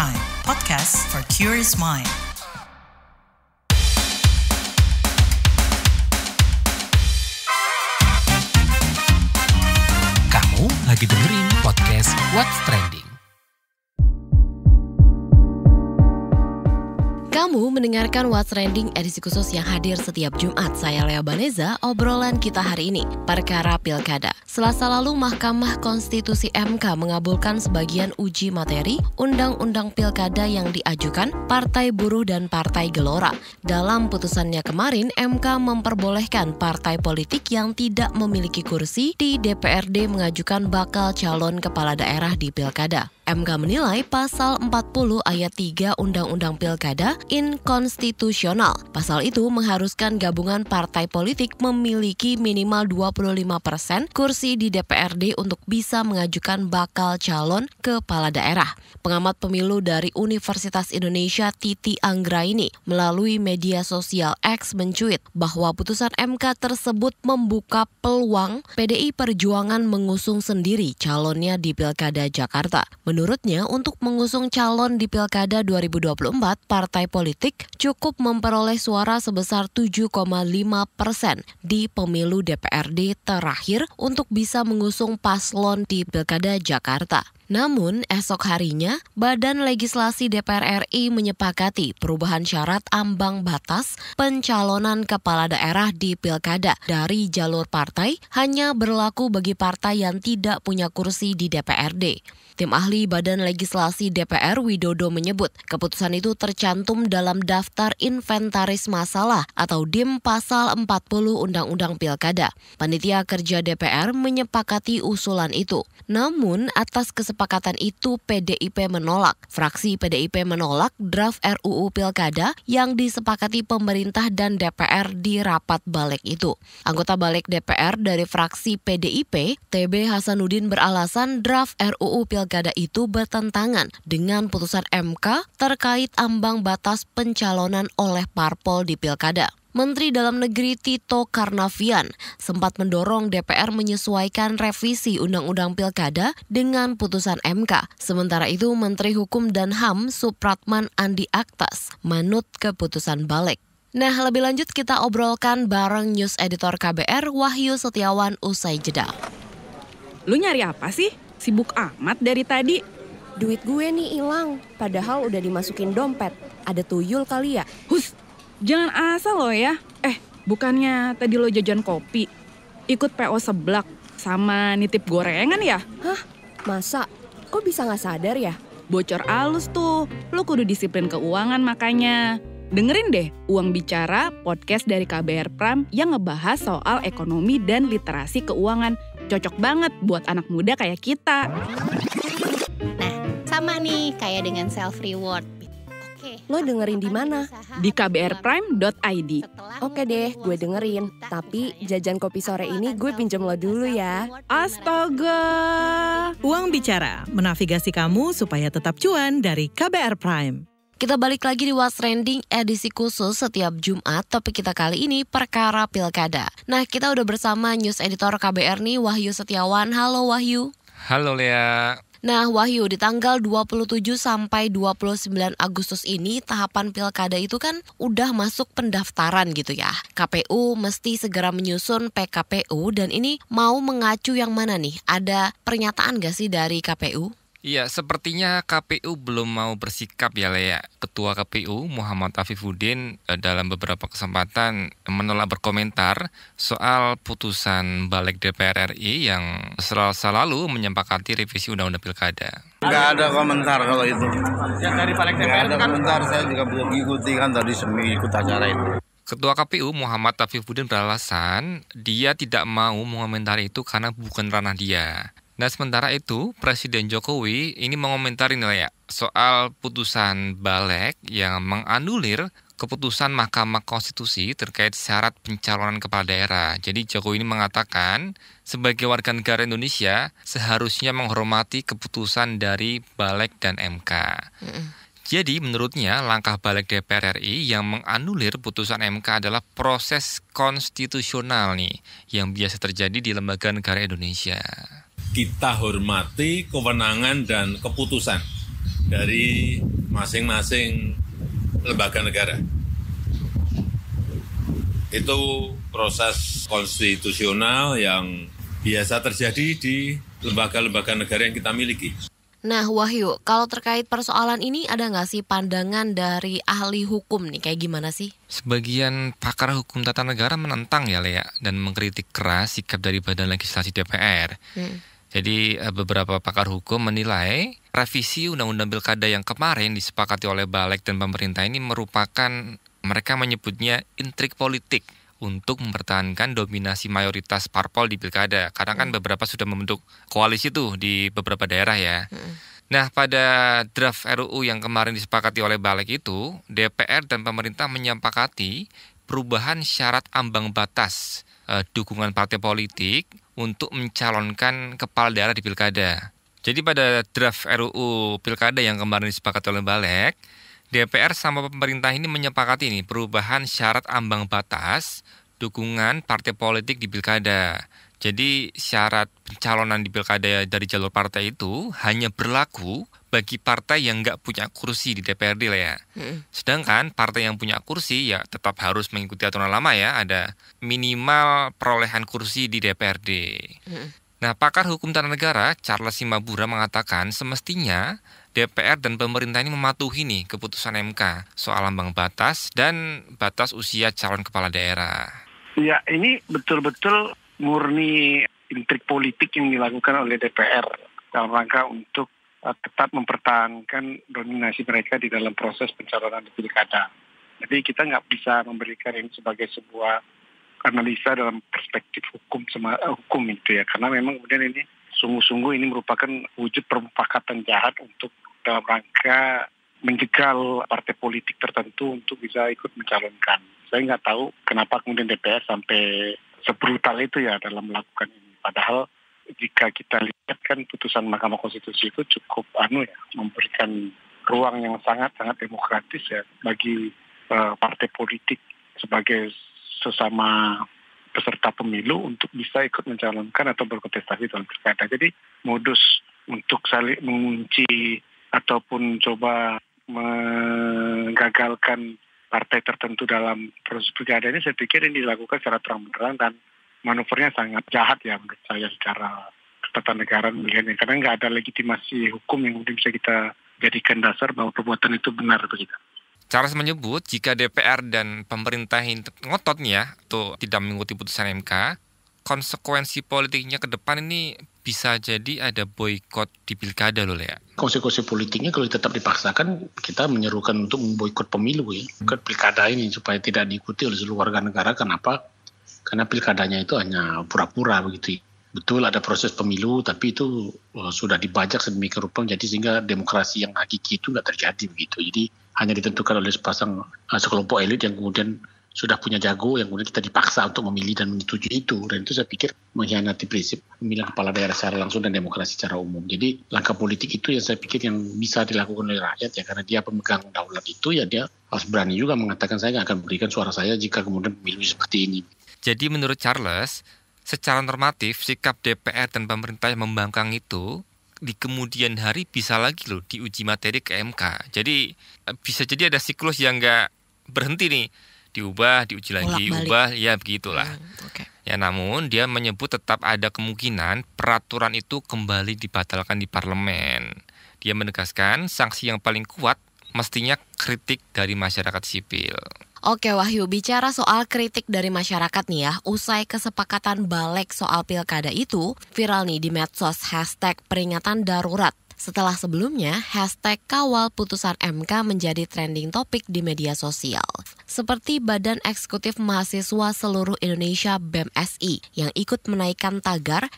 Prime, podcast for curious mind. Kamu lagi dengerin podcast What's Trending. Kamu mendengarkan What's Trending edisi khusus yang hadir setiap Jumat. Saya Lea Baneza, obrolan kita hari ini, perkara pilkada. Selasa lalu Mahkamah Konstitusi MK mengabulkan sebagian uji materi Undang-Undang Pilkada yang diajukan Partai Buruh dan Partai Gelora. Dalam putusannya kemarin, MK memperbolehkan partai politik yang tidak memiliki kursi di DPRD mengajukan bakal calon kepala daerah di pilkada. MK menilai pasal 40 ayat 3 Undang-Undang Pilkada inkonstitusional. Pasal itu mengharuskan gabungan partai politik memiliki minimal 25% kursi di DPRD untuk bisa mengajukan bakal calon kepala daerah. Pengamat pemilu dari Universitas Indonesia Titi Anggraini melalui media sosial X mencuit bahwa putusan MK tersebut membuka peluang PDI Perjuangan mengusung sendiri calonnya di Pilkada Jakarta. Menurutnya, untuk mengusung calon di Pilkada 2024, partai politik cukup memperoleh suara sebesar 7,5% di pemilu DPRD terakhir untuk bisa mengusung paslon di Pilkada Jakarta. Namun, esok harinya, Badan Legislasi DPR RI menyepakati perubahan syarat ambang batas pencalonan kepala daerah di Pilkada dari jalur partai hanya berlaku bagi partai yang tidak punya kursi di DPRD. Tim ahli Badan Legislasi DPR Widodo menyebut keputusan itu tercantum dalam daftar inventaris masalah atau DIM pasal 40 Undang-Undang Pilkada. Panitia Kerja DPR menyepakati usulan itu. Namun, atas kesepakatan itu PDIP menolak. Fraksi PDIP menolak draft RUU Pilkada yang disepakati pemerintah dan DPR di rapat balik itu. Anggota balik DPR dari fraksi PDIP, TB Hasanuddin beralasan draft RUU Pilkada itu bertentangan dengan putusan MK terkait ambang batas pencalonan oleh parpol di Pilkada. Menteri Dalam Negeri Tito Karnavian sempat mendorong DPR menyesuaikan revisi Undang-Undang Pilkada dengan putusan MK. Sementara itu, Menteri Hukum dan HAM Supratman Andi Aktas manut keputusan balik. Nah, lebih lanjut kita obrolkan bareng News Editor KBR Wahyu Setiawan usai jeda. Lu nyari apa sih? Sibuk amat dari tadi. Duit gue nih hilang, padahal udah dimasukin dompet. Ada tuyul kali ya? Hus, jangan asal lo ya. Bukannya tadi lo jajan kopi, ikut PO seblak, sama nitip gorengan ya? Hah? Masa? Kok bisa gak sadar ya? Bocor alus tuh, lo kudu disiplin keuangan makanya. Dengerin deh Uang Bicara, podcast dari KBR Prime yang ngebahas soal ekonomi dan literasi keuangan. Cocok banget buat anak muda kayak kita. Nah, sama nih kayak dengan self-reward. Lo dengerin di mana? Di kbrprime.id. Oke deh, gue dengerin. Tapi jajan kopi sore ini gue pinjem lo dulu ya. Astaga. Uang Bicara, menavigasi kamu supaya tetap cuan dari KBR Prime. Kita balik lagi di What's Trending edisi khusus setiap Jumat, topik kita kali ini perkara pilkada. Nah, kita udah bersama News Editor KBR nih, Wahyu Setiawan. Halo Wahyu. Halo Lea. Nah Wahyu, di tanggal 27 sampai 29 Agustus ini tahapan pilkada itu kan udah masuk pendaftaran gitu ya. KPU mesti segera menyusun PKPU dan ini mau mengacu yang mana nih? Ada pernyataan gak sih dari KPU? Iya, sepertinya KPU belum mau bersikap ya Lea. Ketua KPU Muhammad Afifuddin dalam beberapa kesempatan menolak berkomentar soal putusan balik DPR RI yang Selasa lalu menyepakati revisi Undang-Undang Pilkada. Nggak ada komentar kalau itu. Yang dari balik DPR ada komentar, saya juga belum ikuti kan tadi ikut acara itu. Ketua KPU Muhammad Afifuddin beralasan dia tidak mau mengomentari itu karena bukan ranah dia. Nah, sementara itu, Presiden Jokowi ini mengomentari nih ya, soal putusan balik yang menganulir keputusan Mahkamah Konstitusi terkait syarat pencalonan kepala daerah. Jadi Jokowi ini mengatakan, sebagai warga negara Indonesia, seharusnya menghormati keputusan dari Balik dan MK. Jadi menurutnya langkah balik DPR RI yang menganulir putusan MK adalah proses konstitusional nih yang biasa terjadi di lembaga negara Indonesia. Kita hormati kewenangan dan keputusan dari masing-masing lembaga negara. Itu proses konstitusional yang biasa terjadi di lembaga-lembaga negara yang kita miliki. Nah, Wahyu, kalau terkait persoalan ini ada nggak sih pandangan dari ahli hukum nih, kayak gimana sih? Sebagian pakar hukum tata negara menentang ya, Lea, dan mengkritik keras sikap dari Badan Legislasi DPR. Jadi beberapa pakar hukum menilai revisi Undang-Undang Pilkada yang kemarin disepakati oleh Balik dan pemerintah ini merupakan, mereka menyebutnya intrik politik untuk mempertahankan dominasi mayoritas parpol di pilkada. Karena kan beberapa sudah membentuk koalisi tuh di beberapa daerah ya. Nah, pada draft RUU yang kemarin disepakati oleh Balik itu, DPR dan pemerintah menyepakati perubahan syarat ambang batas dukungan partai politik untuk mencalonkan kepala daerah di pilkada. Jadi pada draft RUU pilkada yang kemarin disepakati oleh Balik, DPR sama pemerintah ini menyepakati nih perubahan syarat ambang batas dukungan partai politik di pilkada. Jadi syarat pencalonan di pilkada dari jalur partai itu hanya berlaku bagi partai yang nggak punya kursi di DPRD lah ya. Sedangkan partai yang punya kursi ya tetap harus mengikuti aturan lama ya, ada minimal perolehan kursi di DPRD. Nah, pakar hukum tata negara Charles Simabura mengatakan semestinya DPR dan pemerintah ini mematuhi nih keputusan MK soal ambang batas dan batas usia calon kepala daerah. Ya, ini betul-betul murni intrik politik yang dilakukan oleh DPR dalam rangka untuk tetap mempertahankan dominasi mereka di dalam proses pencalonan di pilkada. Jadi kita nggak bisa memberikan ini sebagai sebuah analisa dalam perspektif hukum itu ya, karena memang kemudian ini sungguh-sungguh ini merupakan wujud permufakatan jahat untuk dalam rangka menjegal partai politik tertentu untuk bisa ikut mencalonkan. Saya nggak tahu kenapa kemudian DPR sampai sebrutal itu ya dalam melakukan ini. Padahal jika kita lihat kan putusan Mahkamah Konstitusi itu cukup memberikan ruang yang sangat-sangat demokratis ya bagi partai politik sebagai sesama peserta pemilu untuk bisa ikut mencalonkan atau berkontestasi dalam pilkada. Jadi modus untuk saling mengunci ataupun coba menggagalkan partai tertentu dalam proses pilkada ini saya pikir ini dilakukan secara terang-benderang dan manuvernya sangat jahat ya menurut saya secara ketatanegaraan melihatnya. Karena nggak ada legitimasi hukum yang mungkin bisa kita jadikan dasar bahwa perbuatan itu benar begitu. Charles menyebut jika DPR dan pemerintah ngotot nih ya atau tidak mengikuti putusan MK, konsekuensi politiknya ke depan ini bisa jadi ada boikot di pilkada loh ya. Konsekuensi politiknya kalau tetap dipaksakan, kita menyerukan untuk memboikot pemilu ya, bukan pilkada ini supaya tidak diikuti oleh seluruh warga negara. Kenapa? Karena pilkadanya itu hanya pura-pura begitu. Betul ada proses pemilu, tapi itu sudah dibajak sedemikian rupa, jadi sehingga demokrasi yang hakiki itu nggak terjadi begitu. Jadi hanya ditentukan oleh sekelompok elit yang kemudian sudah punya jago, yang kemudian kita dipaksa untuk memilih dan menyetujui itu. Dan itu saya pikir mengkhianati prinsip pemilihan kepala daerah secara langsung dan demokrasi secara umum. Jadi langkah politik itu yang saya pikir yang bisa dilakukan oleh rakyat ya, karena dia pemegang daulat itu ya dia harus berani juga mengatakan saya nggak akan berikan suara saya jika kemudian pemilu seperti ini. Jadi menurut Charles, secara normatif sikap DPR dan pemerintah yang membangkang itu di kemudian hari bisa lagi loh diuji materi ke MK. Jadi bisa jadi ada siklus yang nggak berhenti nih, diubah, diuji lagi, ubah, ya begitulah. Ya namun dia menyebut tetap ada kemungkinan peraturan itu kembali dibatalkan di parlemen. Dia menegaskan sanksi yang paling kuat mestinya kritik dari masyarakat sipil. Oke Wahyu, bicara soal kritik dari masyarakat nih ya, usai kesepakatan Balik soal pilkada itu, viral nih di medsos #peringatan darurat. Setelah sebelumnya, #kawal putusan MK menjadi trending topik di media sosial. Seperti Badan Eksekutif Mahasiswa Seluruh Indonesia BEMSI yang ikut menaikkan tagar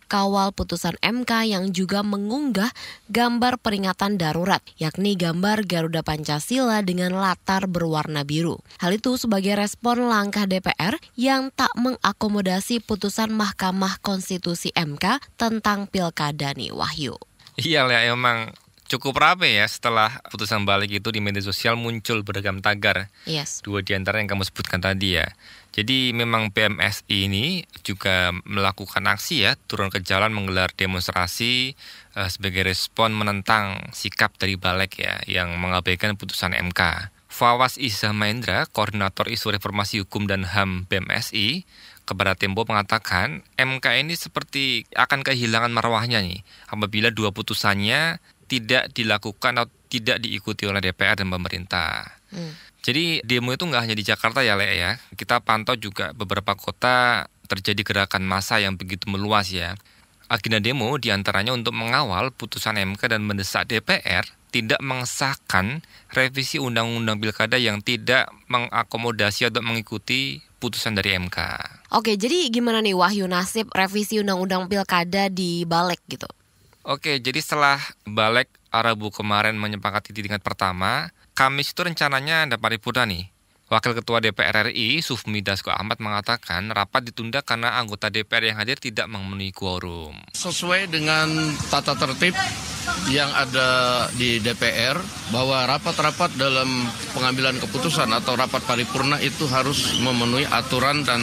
#kawal putusan MK yang juga mengunggah gambar peringatan darurat, yakni gambar Garuda Pancasila dengan latar berwarna biru. Hal itu sebagai respon langkah DPR yang tak mengakomodasi putusan Mahkamah Konstitusi MK tentang pilkada nih Wahyu. Iya lah, emang Cukup rame ya setelah putusan balik itu di media sosial muncul beragam tagar. Yes. 2 di antara yang kamu sebutkan tadi ya. Jadi memang PMSI ini juga melakukan aksi ya, turun ke jalan menggelar demonstrasi sebagai respon menentang sikap dari balik ya yang mengabaikan putusan MK. Fawaz Izzah Mahendra, Koordinator Isu Reformasi Hukum dan HAM PMSI, kepada Tempo mengatakan MK ini seperti akan kehilangan marwahnya nih apabila 2 putusannya tidak dilakukan atau tidak diikuti oleh DPR dan pemerintah. Jadi demo itu nggak hanya di Jakarta ya, Le ya. Kita pantau juga beberapa kota terjadi gerakan massa yang begitu meluas ya. Agenda demo diantaranya untuk mengawal putusan MK dan mendesak DPR tidak mengesahkan revisi Undang-Undang Pilkada yang tidak mengakomodasi atau mengikuti putusan dari MK. Oke, jadi gimana nih Wahyu nasib revisi Undang-Undang Pilkada di balik gitu? Oke, jadi setelah balik Rabu kemarin menyepakati di tingkat pertama, Kamis itu rencananya ada paripurna nih. Wakil Ketua DPR RI, Sufmi Dasko Ahmad mengatakan rapat ditunda karena anggota DPR yang hadir tidak memenuhi quorum. Sesuai dengan tata tertib yang ada di DPR, bahwa rapat-rapat dalam pengambilan keputusan atau rapat paripurna itu harus memenuhi aturan dan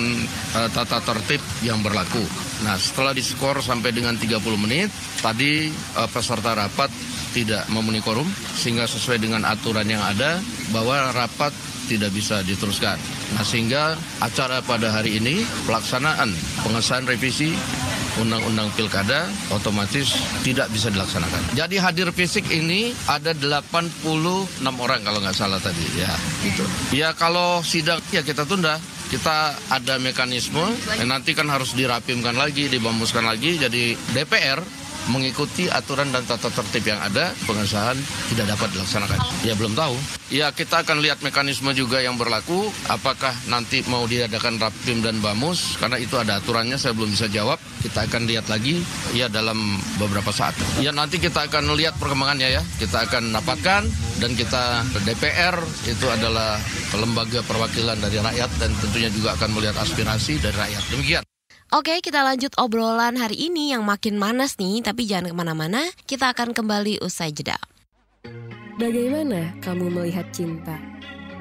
tata tertib yang berlaku. Nah, setelah diskor sampai dengan 30 menit, tadi peserta rapat tidak memenuhi quorum, sehingga sesuai dengan aturan yang ada bahwa rapat tidak bisa diteruskan. Nah, sehingga acara pada hari ini, pelaksanaan pengesahan revisi Undang-Undang Pilkada otomatis tidak bisa dilaksanakan. Jadi hadir fisik ini ada 86 orang kalau nggak salah tadi. Ya, gitu. Ya kalau sidang ya kita tunda. Kita ada mekanisme, nanti kan harus dirapimkan lagi, dibamuskan lagi. Jadi DPR mengikuti aturan dan tata tertib yang ada, pengesahan tidak dapat dilaksanakan. Ya belum tahu. Ya kita akan lihat mekanisme juga yang berlaku, apakah nanti mau diadakan rapim dan bamus, karena itu ada aturannya, saya belum bisa jawab. Kita akan lihat lagi ya dalam beberapa saat. Ya nanti kita akan lihat perkembangannya ya. Kita akan dapatkan dan kita DPR itu adalah lembaga perwakilan dari rakyat dan tentunya juga akan melihat aspirasi dari rakyat. Demikian. Oke, kita lanjut obrolan hari ini yang makin manas nih, tapi jangan kemana-mana, kita akan kembali usai jeda. Bagaimana kamu melihat cinta?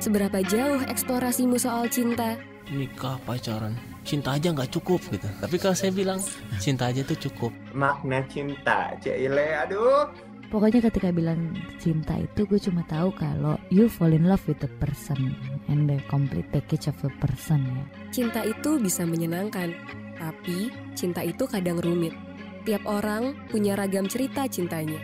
Seberapa jauh eksplorasimu soal cinta? Nikah, pacaran, cinta aja nggak cukup gitu. Tapi kalau saya bilang, cinta aja tuh cukup. Makna cinta, Cile, aduh. Pokoknya ketika bilang cinta itu gue cuma tahu kalau you fall in love with the person and the complete package of a person ya. Cinta itu bisa menyenangkan, tapi cinta itu kadang rumit. Tiap orang punya ragam cerita cintanya.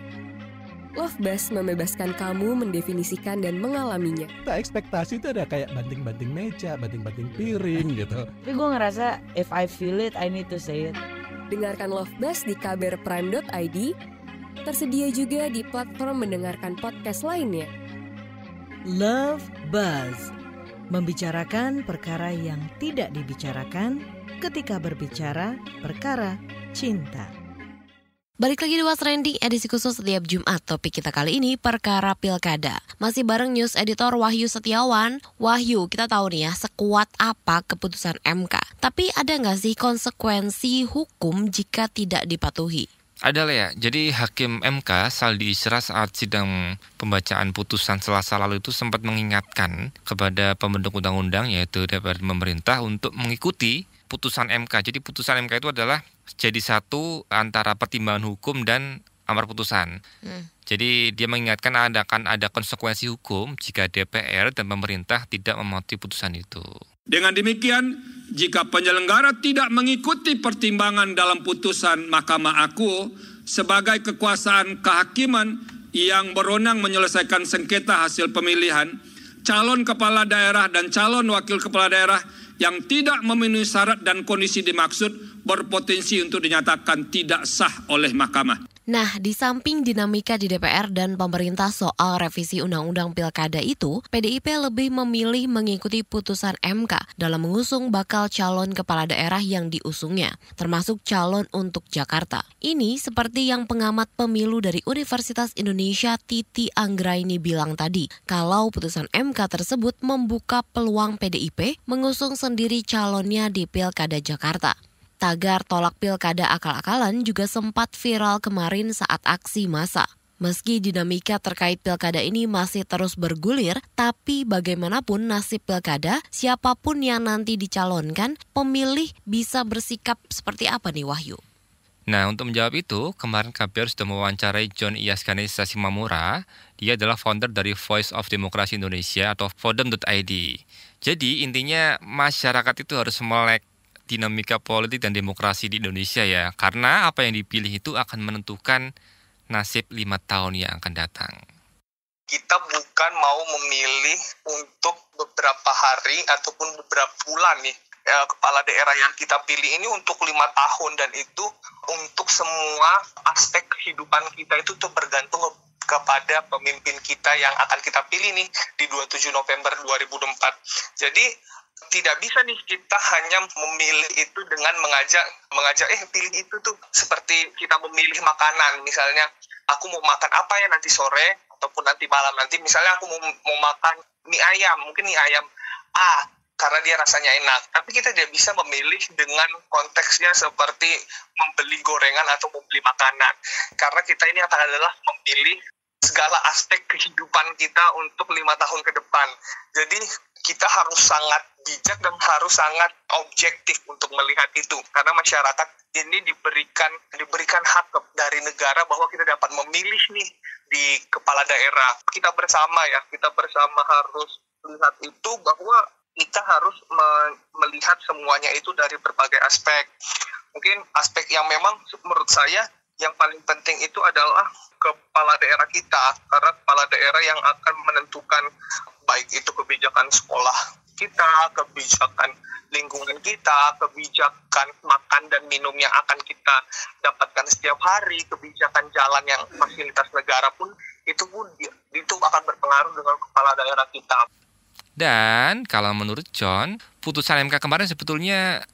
Love Buzz membebaskan kamu mendefinisikan dan mengalaminya. Ekspektasi itu ada kayak banting-banting meja, banting-banting piring gitu. Tapi gue ngerasa if I feel it, I need to say it. Dengarkan Love Buzz di kbrprime.id. Tersedia juga di platform mendengarkan podcast lainnya. Love Buzz, membicarakan perkara yang tidak dibicarakan ketika berbicara perkara cinta. Balik lagi di What's Trending edisi khusus setiap Jumat. Topik kita kali ini perkara pilkada. Masih bareng News Editor Wahyu Setiawan. Wahyu, kita tahu nih ya sekuat apa keputusan MK. Tapi ada nggak sih konsekuensi hukum jika tidak dipatuhi? Ada lah ya, jadi Hakim MK Saldi Isra saat sidang pembacaan putusan Selasa lalu itu sempat mengingatkan kepada pembentuk undang-undang yaitu DPR dan pemerintah untuk mengikuti putusan MK. Jadi putusan MK itu adalah jadi satu antara pertimbangan hukum dan amar putusan. Jadi dia mengingatkan akan ada konsekuensi hukum jika DPR dan pemerintah tidak mematuhi putusan itu. Dengan demikian, jika penyelenggara tidak mengikuti pertimbangan dalam putusan Mahkamah Agung sebagai kekuasaan kehakiman yang berwenang menyelesaikan sengketa hasil pemilihan, calon kepala daerah dan calon wakil kepala daerah yang tidak memenuhi syarat dan kondisi dimaksud berpotensi untuk dinyatakan tidak sah oleh Mahkamah. Nah, di samping dinamika di DPR dan pemerintah soal revisi Undang-Undang Pilkada itu, PDIP lebih memilih mengikuti putusan MK dalam mengusung bakal calon kepala daerah yang diusungnya, termasuk calon untuk Jakarta. Ini seperti yang pengamat pemilu dari Universitas Indonesia Titi Anggraini bilang tadi, kalau putusan MK tersebut membuka peluang PDIP mengusung sendiri calonnya di Pilkada Jakarta. Tagar tolak pilkada akal-akalan juga sempat viral kemarin saat aksi massa. Meski dinamika terkait pilkada ini masih terus bergulir, tapi bagaimanapun nasib pilkada, siapapun yang nanti dicalonkan, pemilih bisa bersikap seperti apa nih Wahyu? Nah, untuk menjawab itu, kemarin KBR sudah mewawancarai John Iyas Ganesha Simamura. Dia adalah founder dari Voice of Democracy Indonesia atau vodem.id. Jadi, intinya masyarakat itu harus melek dinamika politik dan demokrasi di Indonesia ya. Karena apa yang dipilih itu akan menentukan nasib 5 tahun yang akan datang. Kita bukan mau memilih untuk beberapa hari ataupun beberapa bulan nih. Kepala daerah yang kita pilih ini untuk 5 tahun, dan itu untuk semua aspek kehidupan kita itu tuh bergantung kepada pemimpin kita yang akan kita pilih nih di 27 November 2024. Jadi tidak bisa nih kita hanya memilih itu dengan mengajak pilih itu tuh seperti kita memilih makanan. Misalnya aku mau makan apa ya nanti sore ataupun nanti malam, nanti misalnya aku mau makan mie ayam, mungkin mie ayam karena dia rasanya enak. Tapi kita tidak bisa memilih dengan konteksnya seperti membeli gorengan atau membeli makanan. Karena kita ini adalah memilih segala aspek kehidupan kita untuk 5 tahun ke depan. Jadi kita harus sangat bijak dan harus sangat objektif untuk melihat itu. Karena masyarakat ini diberikan hak dari negara bahwa kita dapat memilih nih di kepala daerah. Kita bersama harus melihat itu, bahwa kita harus melihat semuanya itu dari berbagai aspek. Mungkin aspek yang memang menurut saya yang paling penting itu adalah kepala daerah kita, karena kepala daerah yang akan menentukan baik itu kebijakan sekolah kita, kebijakan lingkungan kita, kebijakan makan dan minum yang akan kita dapatkan setiap hari, kebijakan jalan yang fasilitas negara pun itu akan berpengaruh dengan kepala daerah kita. Dan kalau menurut John, putusan MK kemarin sebetulnya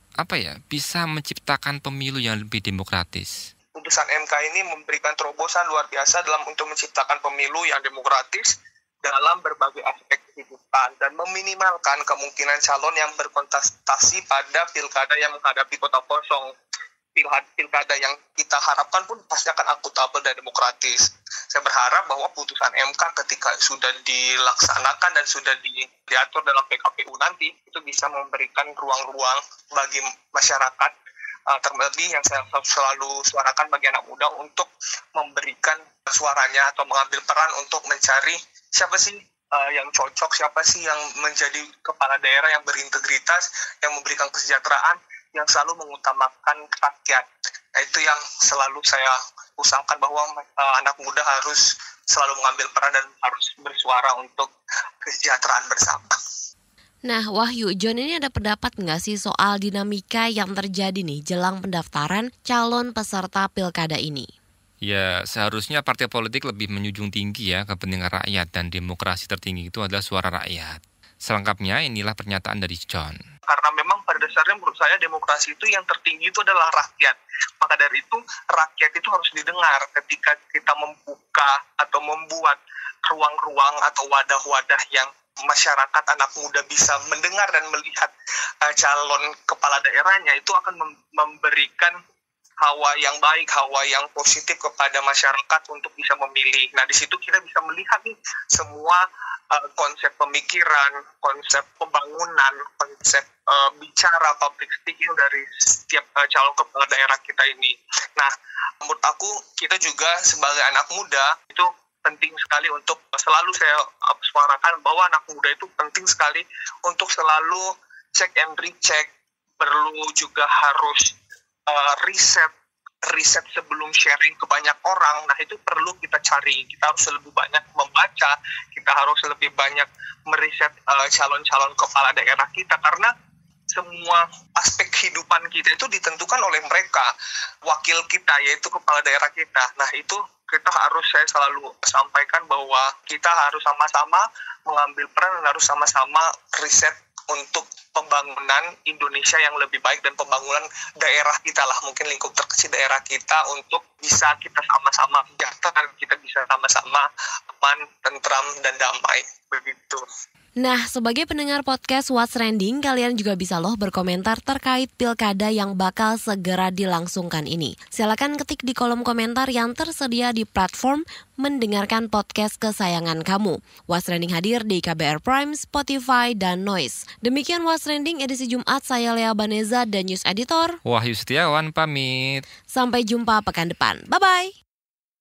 bisa menciptakan pemilu yang lebih demokratis. Putusan MK ini memberikan terobosan luar biasa untuk menciptakan pemilu yang demokratis dalam berbagai aspek kehidupan dan meminimalkan kemungkinan calon yang berkontestasi pada pilkada yang menghadapi kota kosong. Pilkada yang kita harapkan pun pasti akan akuntabel dan demokratis. Saya berharap bahwa putusan MK ketika sudah dilaksanakan dan sudah diatur dalam PKPU nanti, itu bisa memberikan ruang-ruang bagi masyarakat, terlebih yang saya selalu suarakan bagi anak muda untuk memberikan suaranya atau mengambil peran untuk mencari siapa sih yang cocok, siapa sih yang menjadi kepala daerah yang berintegritas, yang memberikan kesejahteraan, yang selalu mengutamakan rakyat. Nah, itu yang selalu saya usahakan, bahwa anak muda harus selalu mengambil peran dan harus bersuara untuk kesejahteraan bersama. Nah, Wahyu, John ini ada pendapat nggak sih soal dinamika yang terjadi nih jelang pendaftaran calon peserta pilkada ini? Ya, seharusnya partai politik lebih menjunjung tinggi ya kepentingan rakyat, dan demokrasi tertinggi itu adalah suara rakyat. Selengkapnya inilah pernyataan dari John. Karena memang pada dasarnya menurut saya demokrasi itu yang tertinggi itu adalah rakyat. Maka dari itu rakyat itu harus didengar ketika kita membuka atau membuat ruang-ruang atau wadah-wadah yang masyarakat anak muda bisa mendengar dan melihat calon kepala daerahnya, itu akan memberikan hawa yang baik, hawa yang positif kepada masyarakat untuk bisa memilih. Nah, di situ kita bisa melihat nih semua konsep pemikiran, konsep pembangunan, konsep bicara public speaking dari setiap calon kepala daerah kita ini. Nah, menurut aku kita juga sebagai anak muda itu penting sekali untuk selalu saya suarakan bahwa anak muda itu penting sekali untuk selalu check and recheck, perlu juga harus riset sebelum sharing ke banyak orang. Nah, itu perlu kita cari. Kita harus lebih banyak membaca, kita harus lebih banyak meriset calon-calon kepala daerah kita, karena semua aspek kehidupan kita itu ditentukan oleh mereka, wakil kita yaitu kepala daerah kita. Nah, itu saya selalu sampaikan bahwa kita harus sama-sama mengambil peran dan harus sama-sama riset untuk pembangunan Indonesia yang lebih baik dan pembangunan daerah kita lah, mungkin lingkup terkecil daerah kita, untuk bisa kita sama-sama sejahtera, kita bisa sama-sama aman, tentram, dan damai, begitu. Nah, sebagai pendengar podcast What's Trending, kalian juga bisa loh berkomentar terkait pilkada yang bakal segera dilangsungkan ini. Silakan ketik di kolom komentar yang tersedia di platform mendengarkan podcast kesayangan kamu. What's Trending hadir di KBR Prime, Spotify, dan Noise. Demikian What's Trending edisi Jumat, saya Lea Baneza dan News Editor Wahyu Setiawan pamit. Sampai jumpa pekan depan. Bye-bye.